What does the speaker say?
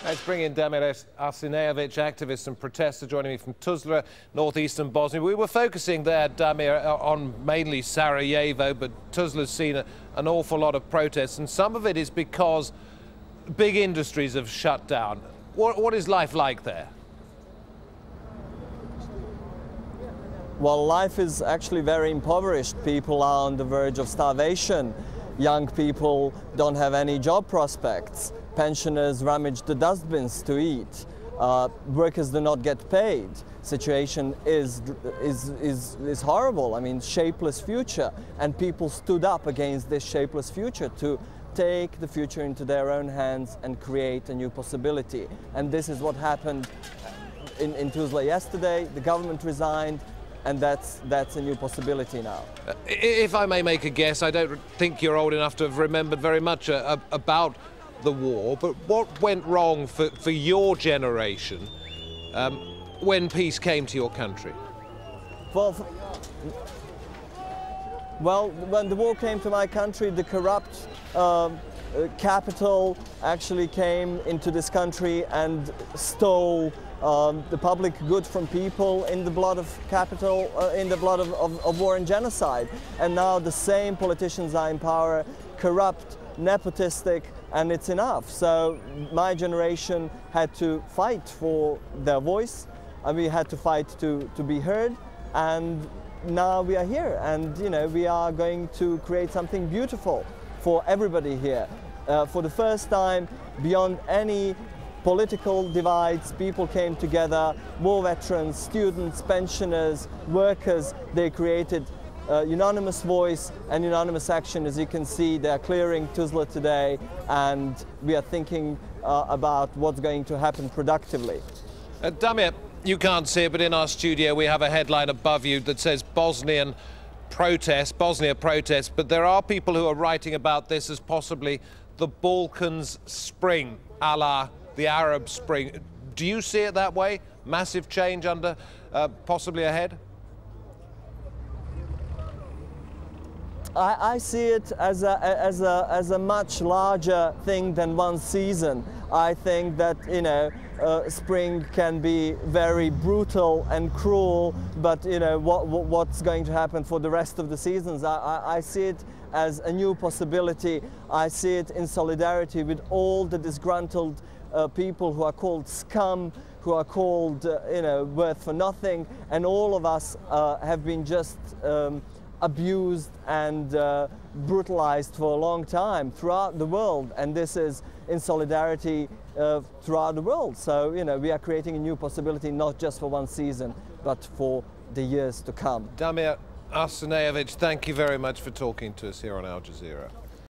Let's bring in Damir Arsenijevic, activist and protester, joining me from Tuzla, northeastern Bosnia. We were focusing there, Damir, on mainly Sarajevo, but Tuzla's seen an awful lot of protests, and some of it is because big industries have shut down. What is life like there? Well, life is actually very impoverished. People are on the verge of starvation. Young people don't have any job prospects. Pensioners rummage the dustbins to eat. Workers do not get paid. Situation is horrible. I mean, shapeless future. And people stood up against this shapeless future to take the future into their own hands and create a new possibility. And this is what happened in Tuzla yesterday. The government resigned, and that's a new possibility now. If I may make a guess, I don't think you're old enough to have remembered very much about the war, but what went wrong for your generation when peace came to your country? Well, when the war came to my country, the corrupt capital actually came into this country and stole the public good from people in the blood of capital, in the blood of war and genocide. And now the same politicians are in power, corrupt, nepotistic, and it's enough. So my generation had to fight for their voice, and we had to fight to be heard, and now we are here, and we are going to create something beautiful for everybody here. For the first time, beyond any political divides, people came together, war veterans, students, pensioners, workers. They created unanimous voice and unanimous action. As you can see, they are clearing Tuzla today, and we are thinking about what's going to happen productively. Damir, you can't see it, but in our studio we have a headline above you that says Bosnia protest, but there are people who are writing about this as possibly the Balkans Spring, a la the Arab Spring. Do you see it that way? Massive change under possibly ahead? I see it as a much larger thing than one season. I think that spring can be very brutal and cruel, but what's going to happen for the rest of the seasons? I see it as a new possibility. I see it in solidarity with all the disgruntled people who are called scum, who are called worth for nothing, and all of us have been just abused and brutalized for a long time throughout the world, and this is in solidarity throughout the world. So we are creating a new possibility, not just for one season, but for the years to come. Damir Arsenijevic, thank you very much for talking to us here on Al Jazeera.